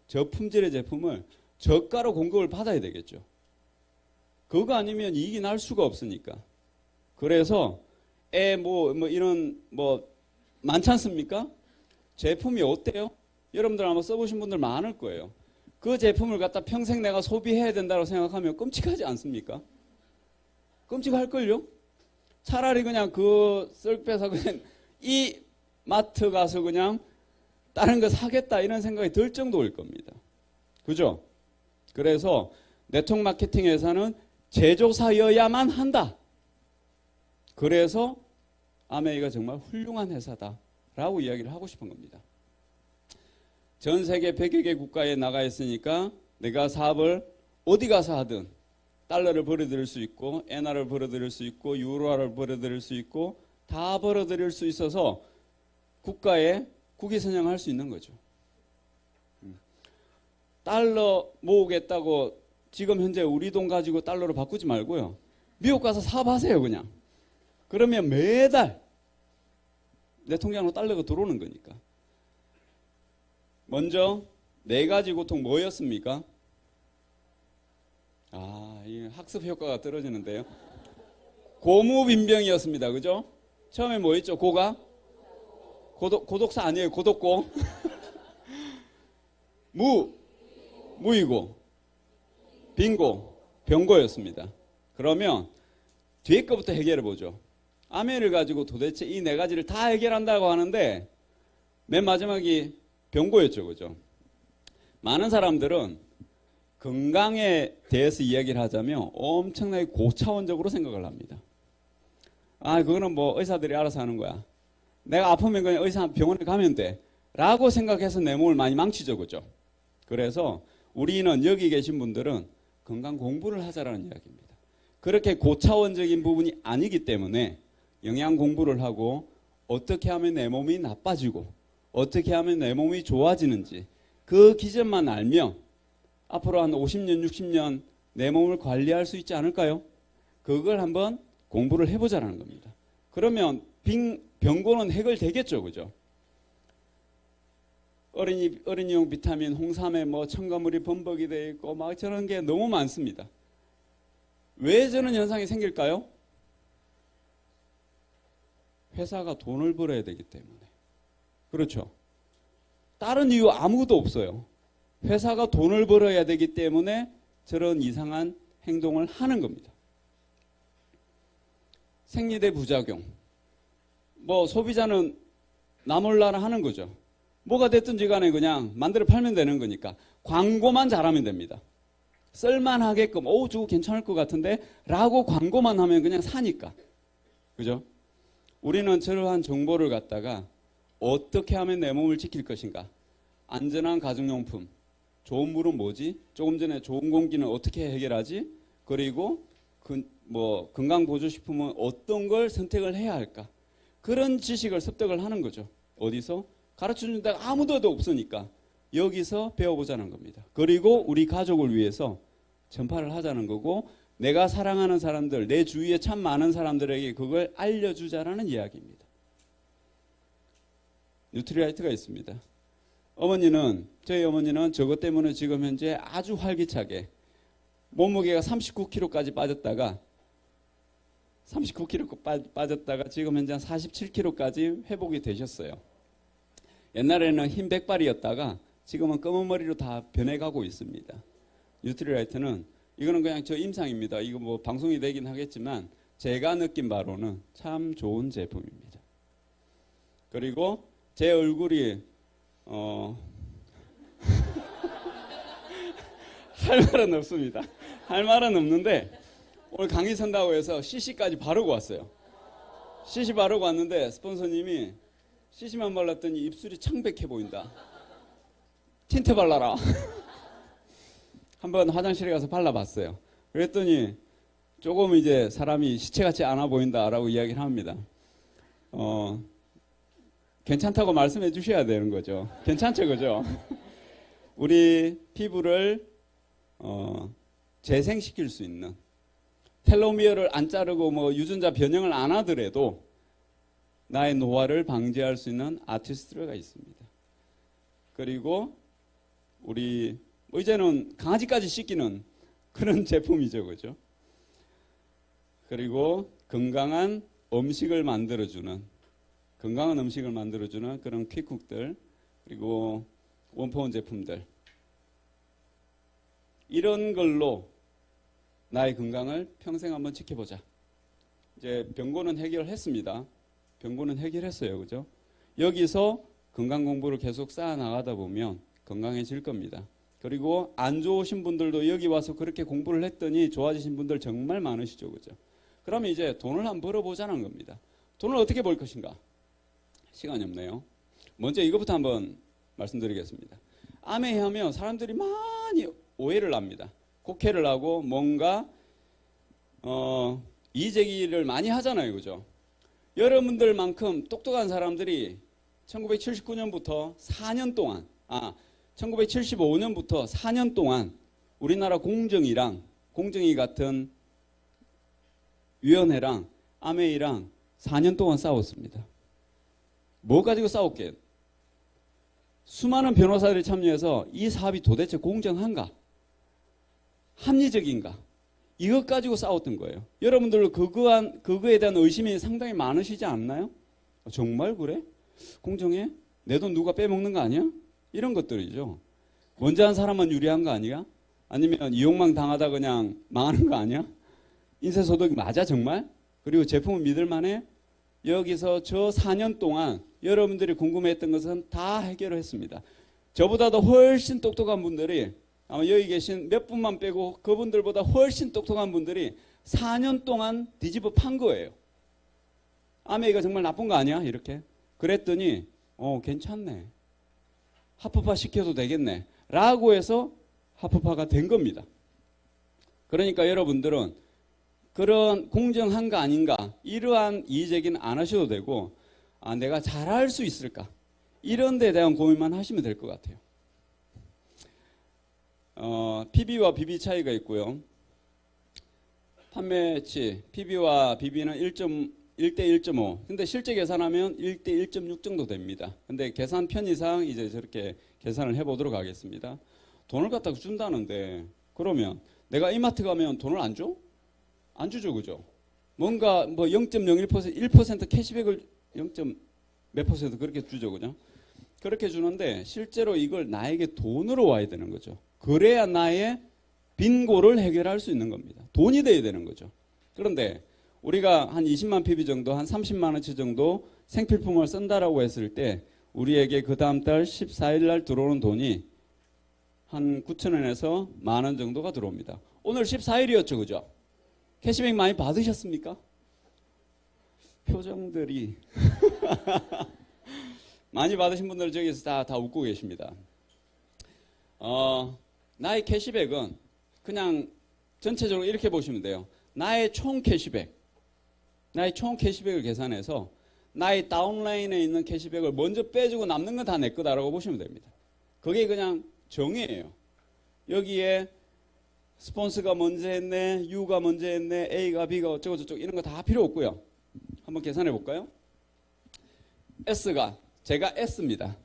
저품질의 제품을 저가로 공급을 받아야 되겠죠. 그거 아니면 이익이 날 수가 없으니까. 그래서 이런 많지 않습니까? 제품이 어때요? 여러분들 아마 써보신 분들 많을 거예요. 그 제품을 갖다 평생 내가 소비해야 된다고 생각하면 끔찍하지 않습니까? 끔찍할걸요? 차라리 그냥 쓱 빼서 그냥 이 마트 가서 그냥 다른 거 사겠다 이런 생각이 들 정도일 겁니다. 그죠? 그래서 네트워크 마케팅 회사는 제조사여야만 한다. 그래서 아메이가 정말 훌륭한 회사다라고 이야기를 하고 싶은 겁니다. 전 세계 100여 개 국가에 나가 있으니까 내가 사업을 어디 가서 하든 달러를 벌어들일 수 있고 엔화를 벌어들일 수 있고 유로화를 벌어들일 수 있고 다 벌어들일 수 있어서 국가에 국위선양할 수 있는 거죠. 달러 모으겠다고 지금 현재 우리 돈 가지고 달러로 바꾸지 말고요. 미국 가서 사업하세요 그냥. 그러면 매달 내 통장으로 달러가 들어오는 거니까. 먼저 4가지 고통 뭐였습니까? 이 학습 효과가 떨어지는데요. 고무빈병이었습니다. 그죠? 처음에 뭐였죠? 고가? 고독사 아니에요. 고독고. 무이고. 빈고. 병고였습니다. 그러면 뒤에 거부터 해결해 보죠. 아멘을 가지고 도대체 이 4가지를 다 해결한다고 하는데 맨 마지막이 병고였죠. 그죠? 많은 사람들은 건강에 대해서 이야기를 하자면 엄청나게 고차원적으로 생각을 합니다. 그거는 뭐 의사들이 알아서 하는 거야. 내가 아프면 그냥 의사 병원에 가면 돼. 라고 생각해서 내 몸을 많이 망치죠. 그죠? 그래서 우리는 여기 계신 분들은 건강 공부를 하자라는 이야기입니다. 그렇게 고차원적인 부분이 아니기 때문에 영양 공부를 하고 어떻게 하면 내 몸이 나빠지고 어떻게 하면 내 몸이 좋아지는지 그 기전만 알면 앞으로 한 50년, 60년 내 몸을 관리할 수 있지 않을까요? 그걸 한번 공부를 해보자라는 겁니다. 그러면 병고는 해결되겠죠. 그죠? 어린이용 비타민, 홍삼에 뭐 첨가물이 범벅이 되어 있고 막 저런 게 너무 많습니다. 왜 저런 현상이 생길까요? 회사가 돈을 벌어야 되기 때문에. 그렇죠. 다른 이유 아무것도 없어요. 회사가 돈을 벌어야 되기 때문에 저런 이상한 행동을 하는 겁니다. 생리대 부작용. 뭐 소비자는 나 몰라라 하는 거죠. 뭐가 됐든지 간에 그냥 만들어 팔면 되는 거니까 광고만 잘하면 됩니다. 쓸만하게끔 저거 괜찮을 것 같은데 라고 광고만 하면 그냥 사니까. 그죠? 우리는 저러한 정보를 갖다가 어떻게 하면 내 몸을 지킬 것인가. 안전한 가정용품. 좋은 물은 뭐지? 조금 전에 좋은 공기는 어떻게 해결하지? 그리고 건강보조식품은 어떤 걸 선택을 해야 할까? 그런 지식을 습득을 하는 거죠. 어디서? 가르쳐주는 데가 아무도 없으니까 여기서 배워보자는 겁니다. 그리고 우리 가족을 위해서 전파를 하자는 거고 내가 사랑하는 사람들, 내 주위에 참 많은 사람들에게 그걸 알려주자라는 이야기입니다. 뉴트리라이트가 있습니다. 저희 어머니는 저것 때문에 지금 현재 아주 활기차게 몸무게가 39kg까지 빠졌다가 39kg 빠졌다가 지금 현재 47kg까지 회복이 되셨어요. 옛날에는 흰 백발이었다가 지금은 검은 머리로 다 변해가고 있습니다. 뉴트리라이트는 이거는 그냥 저 임상입니다. 이거 뭐 방송이 되긴 하겠지만 제가 느낀 바로는 참 좋은 제품입니다. 그리고 제 얼굴이 할 말은 없습니다. 할 말은 없는데 오늘 강의 선다고 해서 CC까지 바르고 왔어요. CC 바르고 왔는데 스폰서님이 CC만 발랐더니 입술이 창백해 보인다. 틴트 발라라. 한번 화장실에 가서 발라봤어요. 그랬더니 조금 이제 사람이 시체같이 않아 보인다라고 이야기를 합니다. 괜찮다고 말씀해 주셔야 되는 거죠. 괜찮죠, 그죠? 우리 피부를 재생시킬 수 있는 텔로미어를 안 자르고 뭐 유전자 변형을 안 하더라도 나의 노화를 방지할 수 있는 아티스트가 있습니다. 그리고 우리 이제는 강아지까지 씻기는 그런 제품이죠, 그죠? 그리고 건강한 음식을 만들어주는 그런 퀵쿡들, 그리고 원포원 제품들, 이런 걸로 나의 건강을 평생 한번 지켜보자. 이제 병고는 해결했습니다. 병고는 해결했어요, 그죠? 여기서 건강 공부를 계속 쌓아 나가다 보면 건강해질 겁니다. 그리고 안 좋으신 분들도 여기 와서 그렇게 공부를 했더니 좋아지신 분들 정말 많으시죠, 그죠? 그러면 이제 돈을 한번 벌어보자는 겁니다. 돈을 어떻게 벌 것인가? 시간이 없네요. 먼저 이것부터 한번 말씀드리겠습니다. 암에 하면 사람들이 많이 오해를 합니다. 곡해를 하고 뭔가 이의제기를 많이 하잖아요. 그죠? 여러분들만큼 똑똑한 사람들이 1979년부터 4년 동안 1975년부터 4년 동안 우리나라 공정위 같은 위원회랑 아메이랑 4년 동안 싸웠습니다. 뭐 가지고 싸웠게? 수많은 변호사들이 참여해서 이 사업이 도대체 공정한가? 합리적인가? 이것 가지고 싸웠던 거예요. 여러분들 그거에 대한 의심이 상당히 많으시지 않나요? 정말 그래? 공정해? 내 돈 누가 빼먹는 거 아니야? 이런 것들이죠. 먼저 한 사람만 유리한 거 아니야? 아니면 이용망 당하다 그냥 망하는 거 아니야? 인쇄소득이 맞아 정말? 그리고 제품은 믿을만해? 여기서 저 4년 동안 여러분들이 궁금해했던 것은 다 해결을 했습니다. 저보다도 훨씬 똑똑한 분들이 아마 여기 계신 몇 분만 빼고 그분들보다 훨씬 똑똑한 분들이 4년 동안 뒤집어 판 거예요. 아메이가 정말 나쁜 거 아니야? 이렇게. 그랬더니 괜찮네. 합법화 시켜도 되겠네. 라고 해서 합법화가 된 겁니다. 그러니까 여러분들은 그런 공정한가 아닌가 이러한 이의제기는 안 하셔도 되고 내가 잘할 수 있을까 이런 데에 대한 고민만 하시면 될 것 같아요. PB와 BB 차이가 있고요. 판매치 PB와 BB는 1대 1.5 근데 실제 계산하면 1대 1.6 정도 됩니다. 근데 계산 편의상 이제 저렇게 계산을 해보도록 하겠습니다. 돈을 갖다가 준다는데 그러면 내가 이마트 가면 돈을 안 줘? 안 주죠, 그죠? 뭔가 0.01% 1% 캐시백을 0. 몇 퍼센트 그렇게 주죠, 그죠? 그렇게 주는데 실제로 이걸 나에게 돈으로 와야 되는 거죠. 그래야 나의 빈고를 해결할 수 있는 겁니다. 돈이 돼야 되는 거죠. 그런데 우리가 한 20만 PB 정도, 한 30만 원치 정도 생필품을 쓴다라고 했을 때 우리에게 그 다음 달 14일 날 들어오는 돈이 한 9,000원에서 10,000원 정도가 들어옵니다. 오늘 14일이었죠, 그죠? 캐시백 많이 받으셨습니까? 표정들이 많이 받으신 분들 저기서 다 웃고 계십니다. 나의 캐시백은 그냥 전체적으로 이렇게 보시면 돼요. 나의 총 캐시백을 계산해서 나의 다운라인에 있는 캐시백을 먼저 빼주고 남는 건 다 내 거다라고 보시면 됩니다. 그게 그냥 정의예요. 여기에 스폰서가 먼저 했네, U가 먼저 했네, A가 B가 어쩌고 저쩌고 이런 거 다 필요 없고요. 한번 계산해 볼까요? S가 제가 S입니다.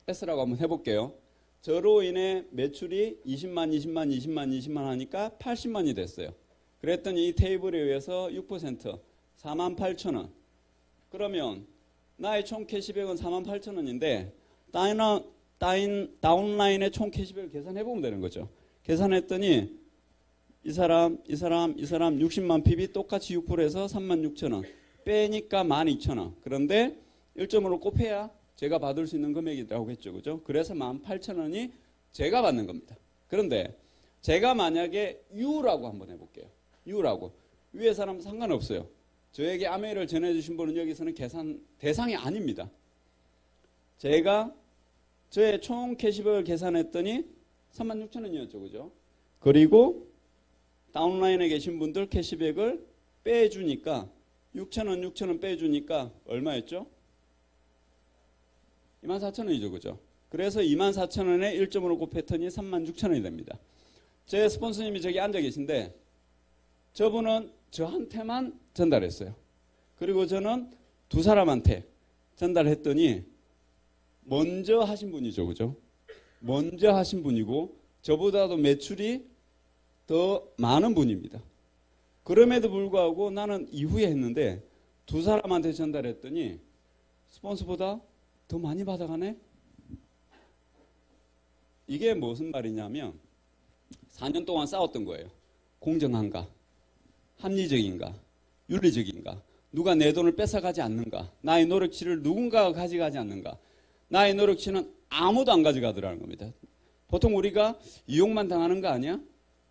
S라고 한번 해볼게요. 저로 인해 매출이 20만 하니까 80만이 됐어요. 그랬더니 이 테이블에 의해서 6% 48,000원. 그러면 나의 총 캐시백은 48,000원인데 다운라인의 총 캐시백을 계산해보면 되는 거죠. 계산했더니 이 사람 60만 PB 똑같이 6%에서 36,000원. 빼니까 12,000원. 그런데 1점으로 곱해야 제가 받을 수 있는 금액이라고 했죠. 그죠? 그래서 18,000원이 제가 받는 겁니다. 그런데 제가 만약에 U라고 한번 해볼게요. U라고. 위에 사람 상관없어요. 저에게 아메이를 전해주신 분은 여기서는 계산 대상이 아닙니다. 제가 저의 총 캐시백을 계산했더니 36,000원이었죠. 그죠? 그리고 다운라인에 계신 분들 캐시백을 빼주니까 6,000원 빼주니까 얼마였죠? 24,000원이죠. 그죠? 그래서 24,000원에 1점으로 곱했더니 36,000원이 됩니다. 제 스폰서님이 저기 앉아 계신데 저분은 저한테만 전달했어요. 그리고 저는 두 사람한테 전달했더니 먼저 하신 분이죠. 그죠? 먼저 하신 분이고 저보다도 매출이 더 많은 분입니다. 그럼에도 불구하고 나는 이후에 했는데 두 사람한테 전달했더니 스폰서보다 더 많이 받아가네? 이게 무슨 말이냐면 4년 동안 싸웠던 거예요. 공정한가? 합리적인가? 윤리적인가? 누가 내 돈을 뺏어가지 않는가? 나의 노력치를 누군가가 가져가지 않는가? 나의 노력치는 아무도 안 가져가더라는 겁니다. 보통 우리가 이용만 당하는 거 아니야?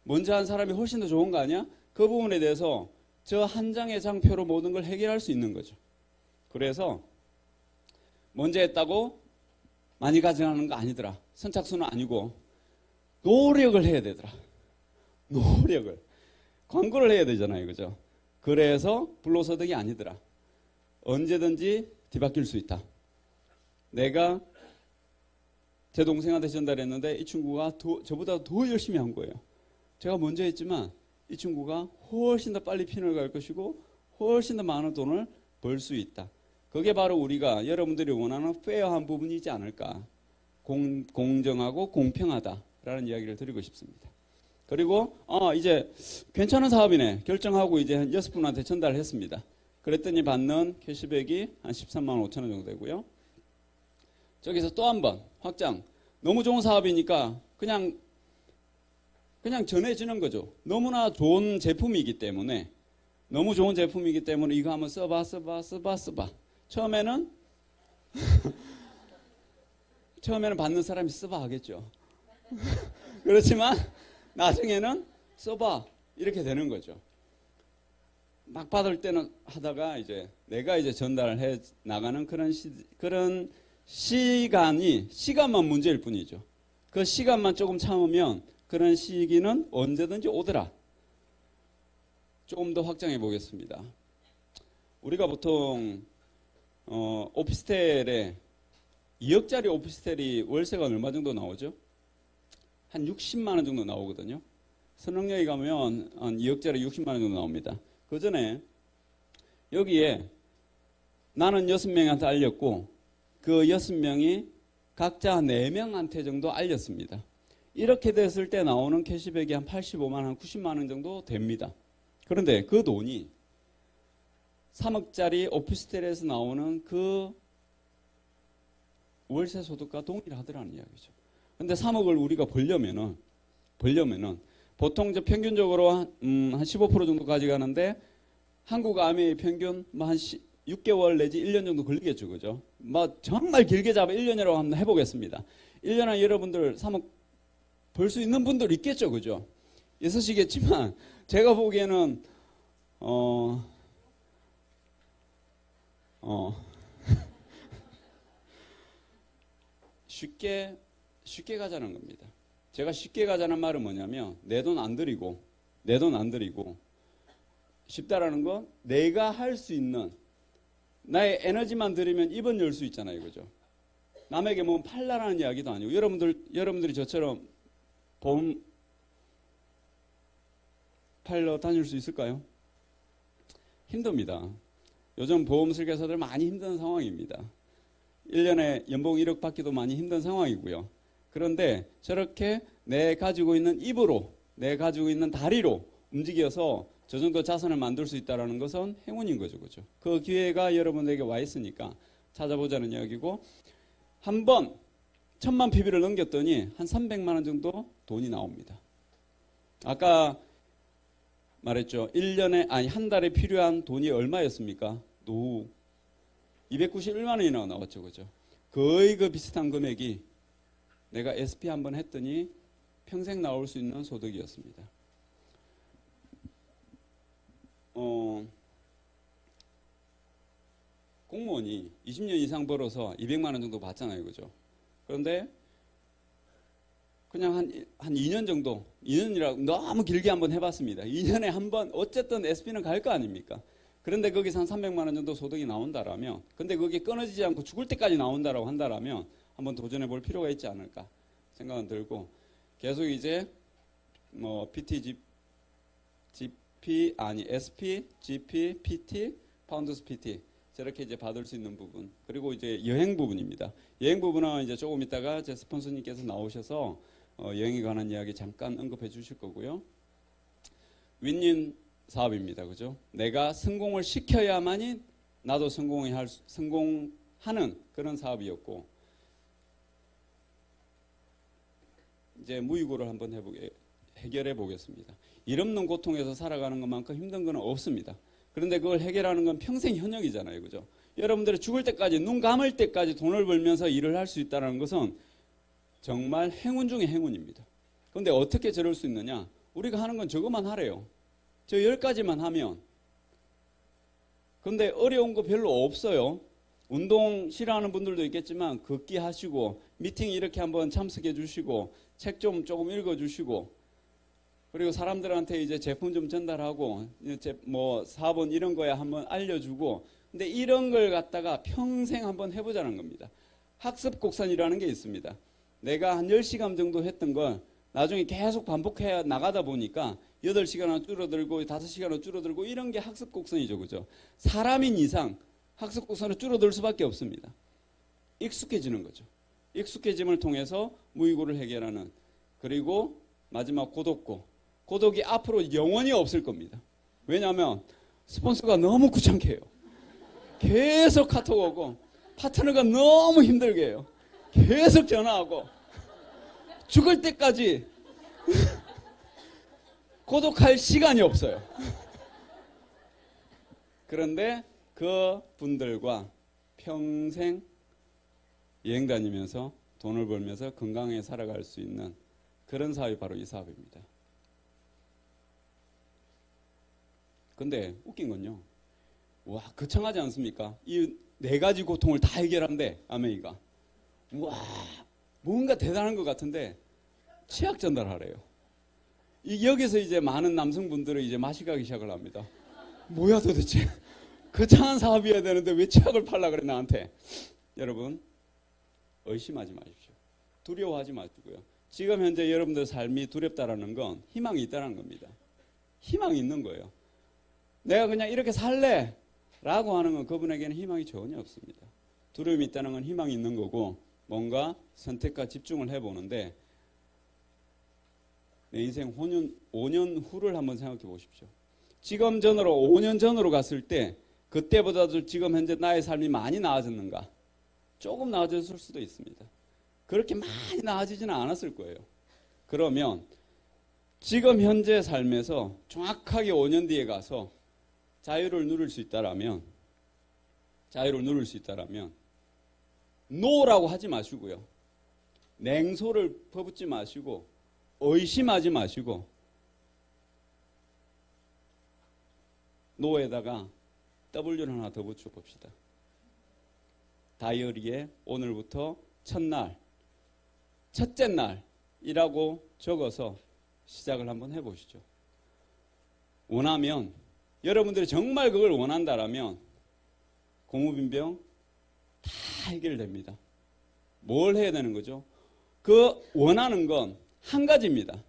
먼저 한 사람이 훨씬 더 좋은 거 아니야? 그 부분에 대해서 저 한 장의 장표로 모든 걸 해결할 수 있는 거죠. 그래서 먼저 했다고 많이 가져가는 거 아니더라. 선착순은 아니고 노력을 해야 되더라. 노력을. 광고를 해야 되잖아요. 그죠? 그래서 불로소득이 아니더라. 언제든지 뒤바뀔 수 있다. 내가 제 동생한테 전달했는데 이 친구가 저보다 더 열심히 한 거예요. 제가 먼저 했지만 이 친구가 훨씬 더 빨리 핀을 갈 것이고 훨씬 더 많은 돈을 벌 수 있다. 그게 바로 우리가 여러분들이 원하는 페어한 부분이지 않을까. 공정하고 공평하다라는 이야기를 드리고 싶습니다. 그리고 이제 괜찮은 사업이네 결정하고 이제 한 6분한테 전달했습니다. 그랬더니 받는 캐시백이 한 13만 5천 원 정도 되고요. 저기서 또 한 번 확장. 너무 좋은 사업이니까 그냥 전해지는 거죠. 너무나 좋은 제품이기 때문에 이거 한번 써봐. 처음에는 받는 사람이 써봐 하겠죠. 그렇지만 나중에는 써봐 이렇게 되는 거죠. 막 받을 때는 하다가 이제 내가 이제 전달을 해 나가는 그런 시간만 문제일 뿐이죠. 그 시간만 조금 참으면 그런 시기는 언제든지 오더라. 조금 더 확장해 보겠습니다. 우리가 보통 오피스텔에 2억짜리 오피스텔이 월세가 얼마 정도 나오죠? 한 60만 원 정도 나오거든요. 선릉역에 가면 한 2억짜리 60만 원 정도 나옵니다. 그 전에 여기에 나는 6명한테 알렸고 그 6명이 각자 4명한테 정도 알렸습니다. 이렇게 됐을 때 나오는 캐시백이 한 85만 원, 한 90만 원 정도 됩니다. 그런데 그 돈이 3억짜리 오피스텔에서 나오는 그 월세 소득과 동일하더라는 이야기죠. 근데 3억을 우리가 벌려면은 보통 이제 평균적으로 한 15% 정도 가져가는데 한국 아메의 평균 한 6개월 내지 1년 정도 걸리겠죠. 그죠? 정말 길게 잡아 1년이라고 한번 해보겠습니다. 1년에 여러분들 3억 벌 수 있는 분들 있겠죠. 그죠? 있으시겠지만 제가 보기에는 쉽게 가자는 겁니다. 제가 쉽게 가자는 말은 뭐냐면 내 돈 안 들이고 쉽다라는 건 내가 할 수 있는 나의 에너지만 들이면 입은 열 수 있잖아요. 그죠? 남에게 뭐 팔라라는 이야기도 아니고 여러분들이 저처럼 보험 팔러 다닐 수 있을까요? 힘듭니다. 요즘 보험 설계사들 많이 힘든 상황입니다. 1년에 연봉 1억 받기도 많이 힘든 상황이고요. 그런데 저렇게 내 가지고 있는 입으로, 내 가지고 있는 다리로 움직여서 저 정도 자산을 만들 수 있다는 것은 행운인 거죠. 그죠? 그 기회가 여러분에게 와 있으니까 찾아보자는 이야기고, 한 번 1000만 PB를 넘겼더니 한 300만 원 정도 돈이 나옵니다. 아까 말했죠. 한 달에 필요한 돈이 얼마였습니까? 노후 291만 원이나 나왔죠. 그죠? 거의 그 비슷한 금액이 내가 SP 한번 했더니 평생 나올 수 있는 소득이었습니다. 공무원이 20년 이상 벌어서 200만 원 정도 받잖아요. 그죠? 그런데 그냥 한 2년 정도, 2년이라고 너무 길게 한번 해봤습니다. 2년에 한 번 어쨌든 SP는 갈 거 아닙니까? 그런데 거기서 한 300만 원 정도 소득이 나온다라면, 근데 그게 끊어지지 않고 죽을 때까지 나온다라고 한다라면 한번 도전해 볼 필요가 있지 않을까 생각은 들고, 계속 이제 SP, GP, PT, 파운드스 PT 저렇게 이제 받을 수 있는 부분, 그리고 이제 여행 부분입니다. 여행 부분은 이제 조금 있다가 제 스폰서님께서 나오셔서 여행에 관한 이야기 잠깐 언급해 주실 거고요. 윈윈 사업입니다. 그죠? 내가 성공을 시켜야만이 나도 성공하는 그런 사업이었고, 이제 무이고를 한번 해결해 보겠습니다. 일 없는 고통에서 살아가는 것만큼 힘든 건 없습니다. 그런데 그걸 해결하는 건 평생 현역이잖아요. 그죠? 여러분들이 죽을 때까지, 눈 감을 때까지 돈을 벌면서 일을 할 수 있다는 것은 정말 행운 중에 행운입니다. 그런데 어떻게 저럴 수 있느냐? 우리가 하는 건 저것만 하래요. 저 10가지만 하면. 근데 어려운 거 별로 없어요. 운동 싫어하는 분들도 있겠지만 걷기 하시고 미팅 이렇게 한번 참석해 주시고 책 좀 조금 읽어 주시고 그리고 사람들한테 이제 제품 좀 전달하고 이제 뭐 사본 이런 거에 한번 알려주고 근데 이런 걸 갖다가 평생 한번 해보자는 겁니다. 학습 곡선이라는 게 있습니다. 내가 한 10시간 정도 했던 걸 나중에 계속 반복해 나가다 보니까 8시간은 줄어들고 5시간은 줄어들고 이런 게 학습 곡선이죠. 그죠? 사람인 이상 학습 곡선은 줄어들 수밖에 없습니다. 익숙해지는 거죠. 익숙해짐을 통해서 무의고를 해결하는 그리고 마지막 고독고 고독이 앞으로 영원히 없을 겁니다. 왜냐하면 스폰서가 너무 귀찮게 해요. 계속 카톡 오고 파트너가 너무 힘들게 해요. 계속 전화하고 죽을 때까지 고독할 시간이 없어요. 그런데 그 분들과 평생 여행 다니면서 돈을 벌면서 건강하게 살아갈 수 있는 그런 사업이 바로 이 사업입니다. 근데 웃긴 건요. 와, 거창하지 않습니까? 이 4가지 고통을 다 해결한대, 아메이가. 와, 뭔가 대단한 것 같은데 치약 전달하래요. 여기서 이제 많은 남성분들은 이제 맛이 가기 시작을 합니다. 뭐야 도대체? 거창한 사업이어야 되는데 왜 치약을 팔라 그래 나한테? 여러분 의심하지 마십시오. 두려워하지 마시고요. 지금 현재 여러분들 삶이 두렵다라는 건 희망이 있다는 겁니다. 희망이 있는 거예요. 내가 그냥 이렇게 살래 라고 하는 건 그분에게는 희망이 전혀 없습니다. 두려움이 있다는 건 희망이 있는 거고 뭔가 선택과 집중을 해보는데 내 인생 5년 후를 한번 생각해 보십시오. 지금 전으로 5년 전으로 갔을 때 그때보다도 지금 현재 나의 삶이 많이 나아졌는가? 조금 나아졌을 수도 있습니다. 그렇게 많이 나아지지는 않았을 거예요. 그러면 지금 현재 삶에서 정확하게 5년 뒤에 가서 자유를 누릴 수 있다라면 노라고 하지 마시고요. 냉소를 퍼붓지 마시고 의심하지 마시고 노에다가 W를 하나 더 붙여 봅시다. 다이어리에 오늘부터 첫째 날이라고 적어서 시작을 한번 해보시죠. 원하면 여러분들이 정말 그걸 원한다라면 공무빈병 다 해결됩니다. 뭘 해야 되는 거죠? 그 원하는 건 한 가지입니다.